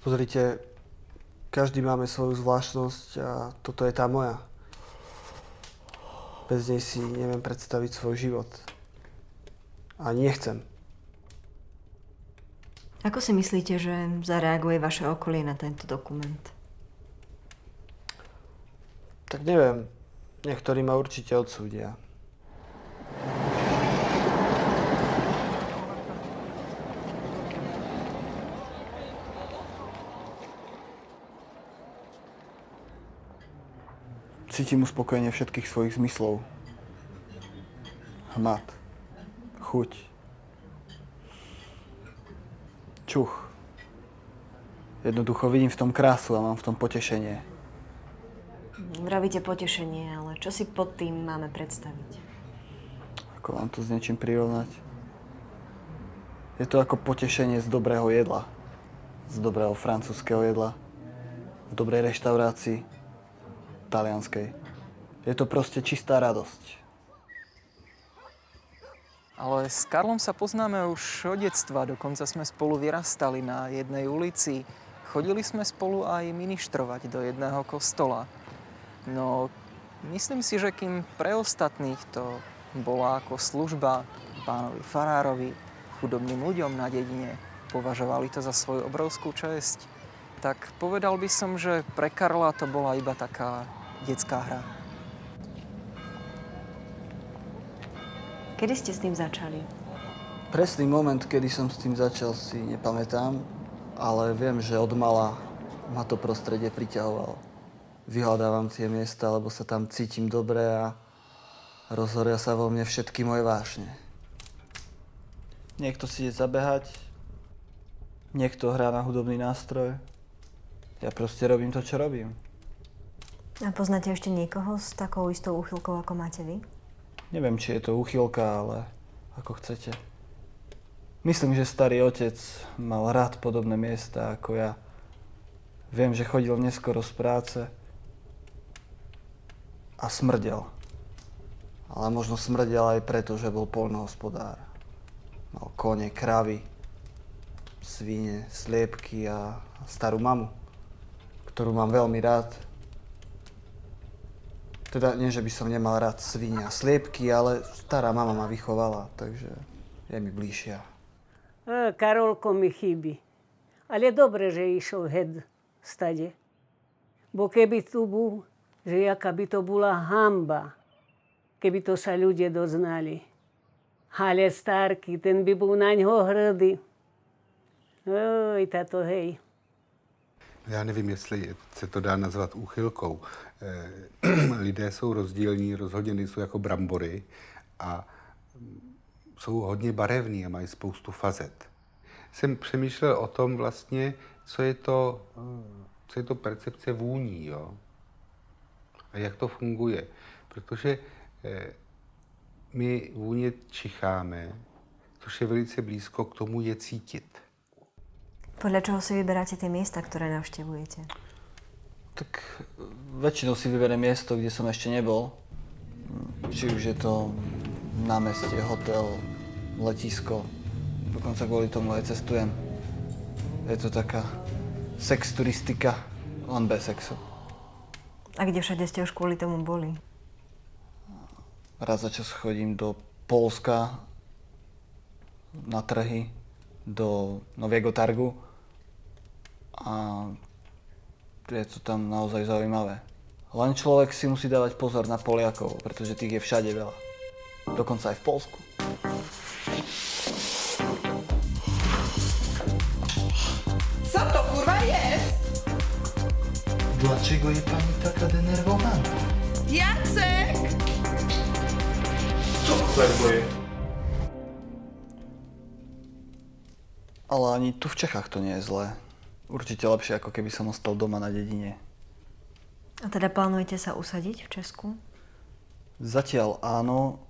Pozrite, každý máme svoju zvláštnosť a toto je tá moja. Bez nej si neviem predstaviť svoj život. A nechcem. Ako si myslíte, že zareaguje vaše okolie na tento dokument? Tak neviem. Niektorí ma určite odsúdia. Cítim uspokojenie všetkých svojich zmyslov. Hmat, chuť, čuch. Jednoducho vidím v tom krásu a mám v tom potešenie. Vravíte potešenie, ale čo si pod tým máme predstaviť? Ako vám to s niečím prirovnať? Je to ako potešenie z dobrého jedla. Z dobrého francúzskeho jedla. V dobrej reštaurácii. Talianskej. Je to proste čistá radosť. Ale s Karlom sa poznáme už od detstva, dokonca sme spolu vyrastali na jednej ulici. Chodili sme spolu aj ministrovať do jedného kostola. No, myslím si, že kým pre ostatných to bola ako služba pánovi farárovi, chudobným ľuďom na dedine, považovali to za svoju obrovskú česť, tak povedal by som, že pre Karla to bola iba taká detská hra. Kedy ste s tým začali? Presný moment, kedy som s tým začal, si nepamätám, ale viem, že od mala ma to prostredie priťahovalo. Vyhľadávam tie miesta, lebo sa tam cítim dobre a rozhoria sa vo mne všetky moje vášne. Niekto si ide zabehať, niekto hrá na hudobný nástroj. Ja proste robím to, čo robím. A poznáte ešte niekoho s takou istou úchylkou, ako máte vy? Neviem, či je to úchylka, ale ako chcete. Myslím, že starý otec mal rád podobné miesta ako ja. Viem, že chodil neskoro z práce a smrdel. Ale možno smrdel aj preto, že bol poľnohospodár. Mal kone, kravy, svine, sliepky a starú mamu, ktorú mám veľmi rád. Teda nie, že by som nemal rád svine a sliepky, ale stará mama ma vychovala, takže je mi bližšia. Karolko mi chýbi. Ale dobre, že išiel hed stade. Bo keby tu bol, že jaká by to bola hamba, keby to sa ľudia doznali. Ale Starky, ten by bol na ňo hrdý. Oj, táto hej. Já nevím, jestli se to dá nazvat úchylkou. Lidé jsou rozdílní, rozhodně nejsou jako brambory a jsou hodně barevní a mají spoustu fazet. Jsem přemýšlel o tom vlastně, co je to percepce vůní, jo? A jak to funguje. Protože my vůně čicháme, což je velice blízko k tomu je cítit. Podľa čoho si vyberáte tie miesta, ktoré navštevujete? Tak väčšinou si vyberiem miesto, kde som ešte nebol. Či už je to námestie, hotel, letisko. Dokonca kvôli tomu aj cestujem. Je to taká sex turistika, len bez sexu. A kde všade ste už kvôli tomu boli? Raz za čas chodím do Poľska, na trhy, do Nového Targu a je to tam naozaj zaujímavé. Len človek si musí dávať pozor na Poliakov, pretože tých je všade veľa. Dokonca aj v Poľsku. Co to kurwa jest? Dlaczego je pani taka denerwowana? Jacek! Co to tak je? Ale ani tu v Čechách to nie je zlé. Určite lepšie, ako keby som ostal doma na dedine. A teda plánujete sa usadiť v Česku? Zatiaľ áno,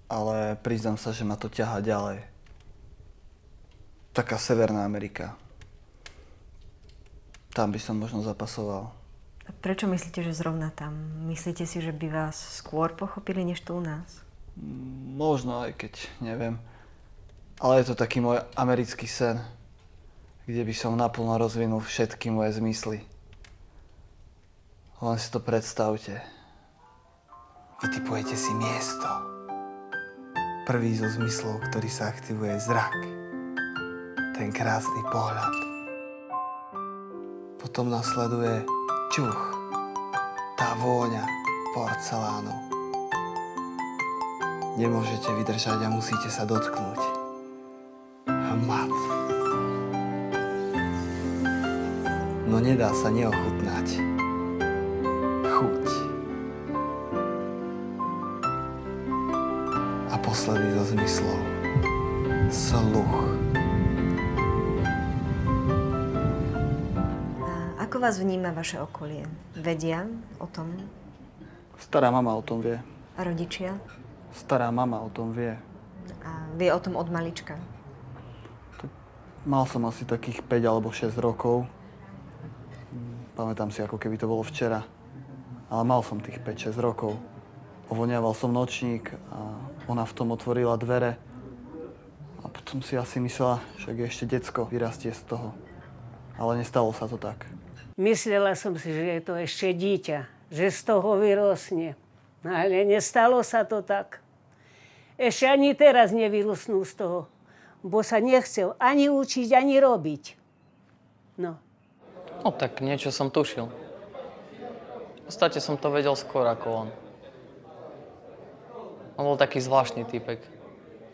ale priznám sa, že ma to ťahá ďalej. Taká Severná Amerika. Tam by som možno zapasoval. A prečo myslíte, že zrovna tam? Myslíte si, že by vás skôr pochopili, než tu u nás? Možno, aj keď neviem. Ale je to taký môj americký sen. kde by som naplno rozvinul všetky moje zmysly. Len si to predstavte. Vytipujete si miesto. Prvý zo zmyslov, ktorý sa aktivuje, je zrak. Ten krásny pohľad. Potom nasleduje čuch. Tá vôňa porcelánu. Nemôžete vydržať a musíte sa dotknúť. Hmat. No nedá sa neochutnať. Chuť. A posledný zo zmyslov. Sluch. A ako vás vníma vaše okolie? Vedia o tom? Stará mama o tom vie. A rodičia? Stará mama o tom vie. A vie o tom od malička? Mal som asi takých 5 alebo 6 rokov. Pamätám si, ako keby to bolo včera. Ale mal som tých 5-6 rokov. Ovoniaval som nočník a ona v tom otvorila dvere. A potom si asi myslela, že je ešte decko, vyrastie z toho. Ale nestalo sa to tak. Myslela som si, že je to ešte dieťa, že z toho vyrosne. Ale nestalo sa to tak. Ešte ani teraz nevyrosnú z toho, bo sa nechcel ani učiť, ani robiť. No. No tak niečo som tušil. V podstate som to vedel skôr ako on. On bol taký zvláštny typek.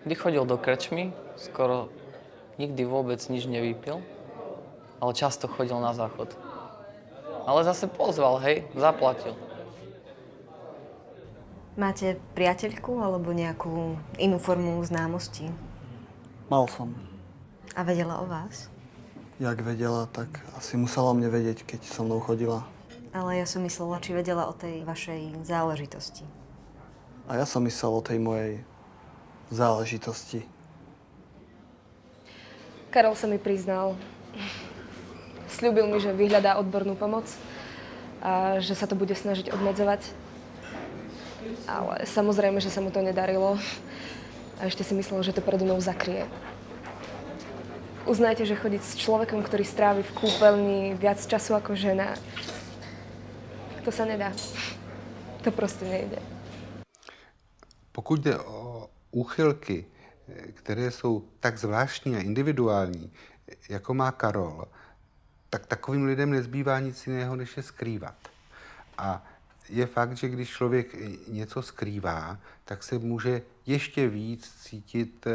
Kdy chodil do krčmy, skoro nikdy vôbec nič nevypil, ale často chodil na záchod. Ale zase pozval, hej, zaplatil. Máte priateľku alebo nejakú inú formu známosti? Mal som. A vedela o vás? Jak vedela, tak asi musela mne vedieť, keď so mnou chodila. Ale ja som myslela, či vedela o tej vašej záležitosti. A ja som myslel o tej mojej záležitosti. Karol sa mi priznal. Sľúbil mi, že vyhľadá odbornú pomoc a že sa to bude snažiť obmedzovať. Ale samozrejme, že sa mu to nedarilo. A ešte si myslel, že to predo mnou zakrie. Uznajte, že chodiť s človekom, ktorý strávi v kúpeľni viac času ako žena, to sa nedá. To proste nejde. Pokud jde o úchylky, které jsou tak zvláštní a individuální, jako má Karol, tak takovým lidem nezbývá nic jiného, než je skrývat. A je fakt, že když člověk něco skrývá, tak se může ještě víc cítit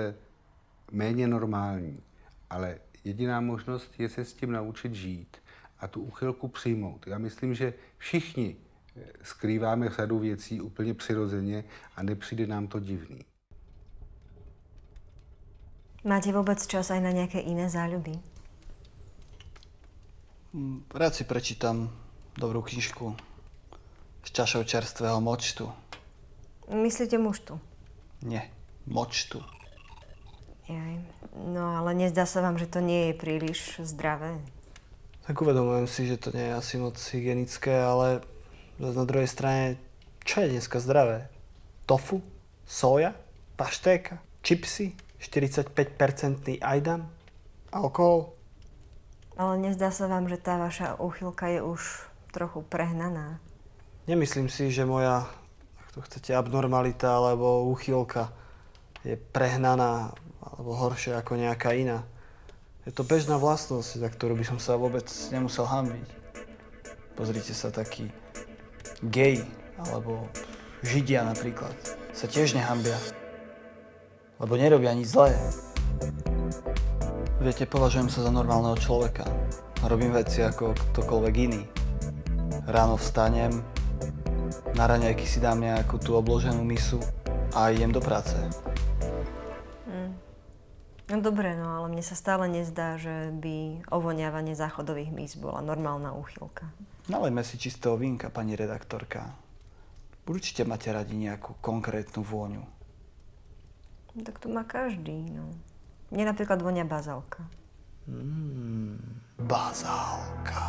méně normální. Ale jediná možnost je se s tím naučit žít a tu úchylku přijmout. Já myslím, že všichni skrýváme řadu věcí úplně přirozeně a nepřijde nám to divný. Máte vôbec čas aj na nejaké iné záľuby? Rád si prečítam dobrú knižku s čašou čerstvého močtu. Myslíte muštu? Nie, močtu. Jaj. No ale nezdá sa vám, že to nie je príliš zdravé? Tak uvedomujem si, že to nie je asi moc hygienické, ale na druhej strane, čo je dneska zdravé? Tofu? Soja? Paštéka? Čipsy? 45% ajdam? Alkohol? Ale nezdá sa vám, že tá vaša úchylka je už trochu prehnaná? Nemyslím si, že moja, ak to chcete, abnormalita alebo úchylka je prehnaná alebo horšia ako nejaká iná. Je to bežná vlastnosť, za ktorú by som sa vôbec nemusel hanbiť. Pozrite sa, takí gej alebo židia napríklad sa tiež nehambia, lebo nerobia nič zlé. Viete, považujem sa za normálneho človeka a robím veci ako ktokoľvek iný. Ráno vstanem, na raňajky si dám nejakú tú obloženú misu a idem do práce. No dobre, no ale mne sa stále nezdá, že by ovoniavanie záchodových mís bola normálna úchylka. Nalejme si čistého vínka, pani redaktorka. Určite máte radi nejakú konkrétnu vôňu. Tak to má každý, no. Mne napríklad vonia bazálka. Bazálka.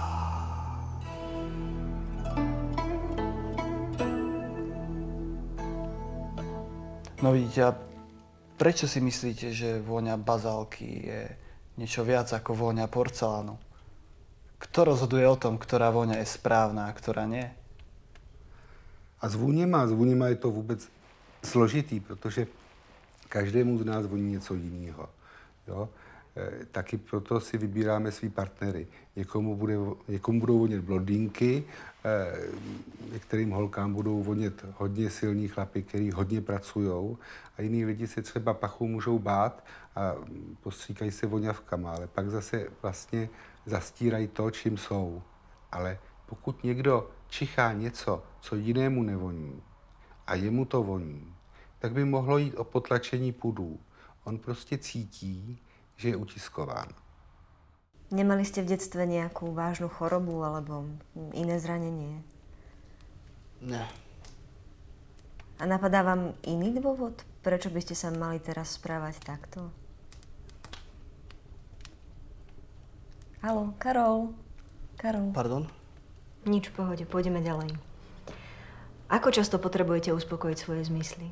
No vidíte, a prečo si myslíte, že vôňa bazálky je niečo viac ako vôňa porcelánu. Kto rozhoduje o tom, ktorá vôňa je správna a ktorá nie? A s vůněma je to vůbec složitý, protože každému z nás voní něco jiného. Jo? Taky proto si vybíráme svý partnery. Někomu budou vonět blondýnky, některým holkám budou vonět hodně silní chlapy, který hodně pracujou, a jiní lidi se třeba pachu můžou bát a postříkají se voňavkama, ale pak zase vlastně zastírají to, čím jsou. Ale pokud někdo čichá něco, co jinému nevoní, a jemu to voní, tak by mohlo jít o potlačení pudů. On prostě cítí, že je utiskován. Nemali ste v detstve nejakú vážnu chorobu alebo iné zranenie? Nie. A napadá vám iný dôvod, prečo by ste sa mali teraz správať takto? Haló, Karol? Karol? Pardon? Nič, v pohode, pôjdeme ďalej. Ako často potrebujete uspokojiť svoje zmysly?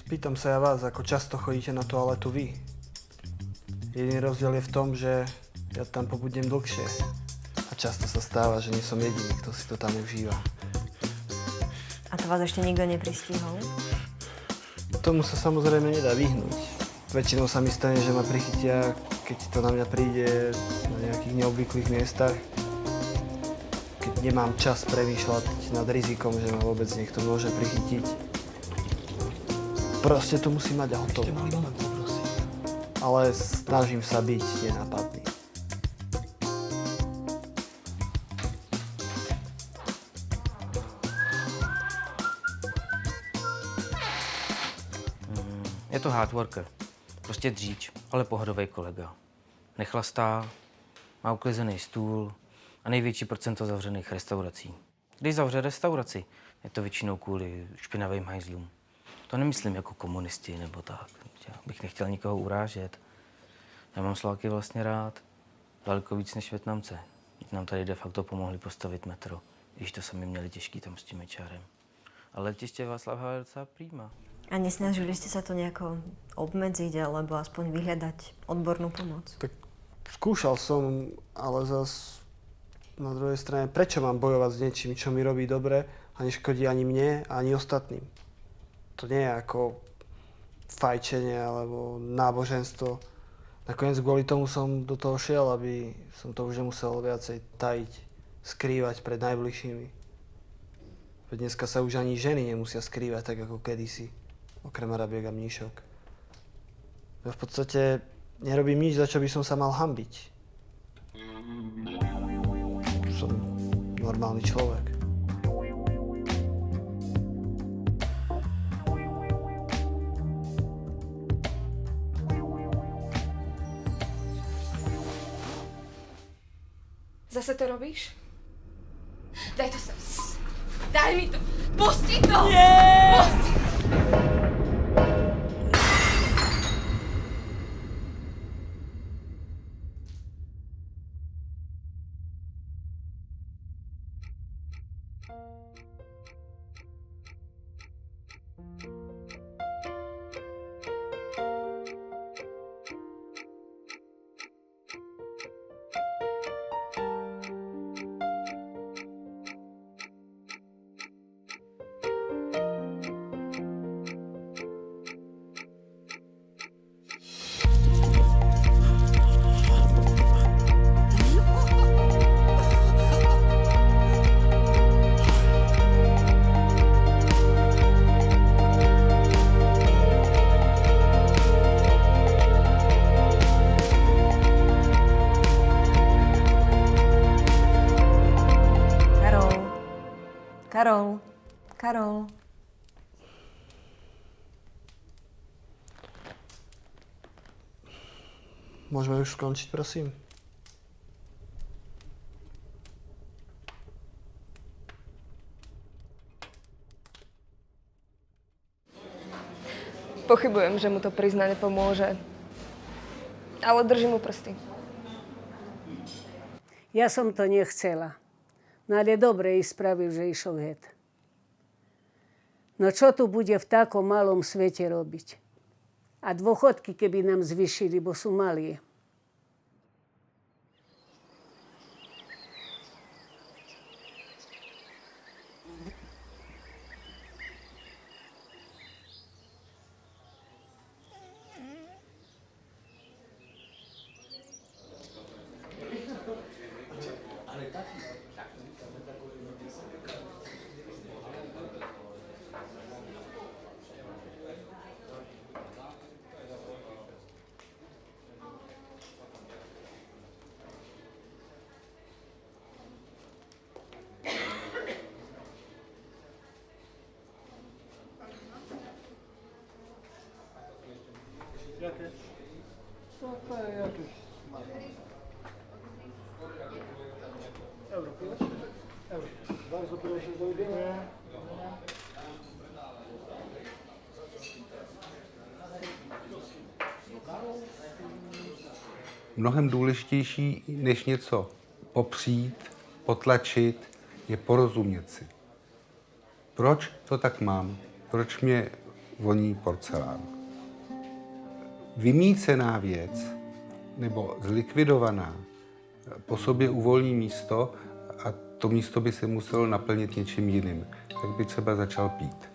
Spýtam sa ja vás, ako často chodíte na toaletu vy. Jediný rozdiel je v tom, že ja tam pobudnem dlhšie. A často sa stáva, že nie som jediný, kto si to tam užíva. A to vás ešte nikto nepristihol? Tomu sa samozrejme nedá vyhnúť. Väčšinou sa mi stane, že ma prichytia, keď to na mňa príde na nejakých neobvyklých miestach. Keď nemám čas premýšľať nad rizikom, že ma vôbec niekto môže prichytiť. Proste to musím mať hotovo. Ale snažím sa byť nenápadný. Je to hard worker. Prostě dříč, ale pohodový kolega. Nechlastá, má uklizený stůl a největší procento zavřených restaurací. Když zavře restauraci, je to většinou kvůli špinavým hajzlům. To nemyslím jako komunisti nebo tak. Já bych nechtěl nikoho urážet. Já mám Slováky vlastně rád. Daleko víc než Vietnamce. Nám tady de facto pomohli postavit metro. Když to sami měli těžký tam s tím mečárem. Ale letiště Václav Havel je docela príma. A nesnažili ste sa to nejako obmedziť alebo aspoň vyhľadať odbornú pomoc? Tak skúšal som, ale zas na druhej strane, prečo mám bojovať s niečím, čo mi robí dobre a neškodí ani mne, ani ostatným? To nie je ako fajčenie alebo náboženstvo. Nakoniec kvôli tomu som do toho šiel, aby som to už nemusel viacej tajiť, skrývať pred najbližšími. Veď dneska sa už ani ženy nemusia skrývať tak ako kedysi, okrem arabiek a mníšok. Ja v podstate nerobím nič, za čo by som sa mal hanbiť. Som normálny človek. Zase to robíš? Daj to sem. Daj mi to. Pusti to! Pusti! Karol. Môžeme už skončiť, prosím? Pochybujem, že mu to priznanie pomôže. Ale držím mu prsty. Ja som to nechcela. No ale dobre i spravil, že išiel het. No čo tu bude v takom malom svete robiť? A dôchodky, keby nám zvýšili, bo sú malé. Mnohem důležitější, než něco popřít, potlačit, je porozumět si. Proč to tak mám? Proč mě voní porcelán? Vymýcená věc nebo zlikvidovaná po sobě uvolní místo a to místo by se muselo naplnit něčím jiným. Tak by třeba začal pít.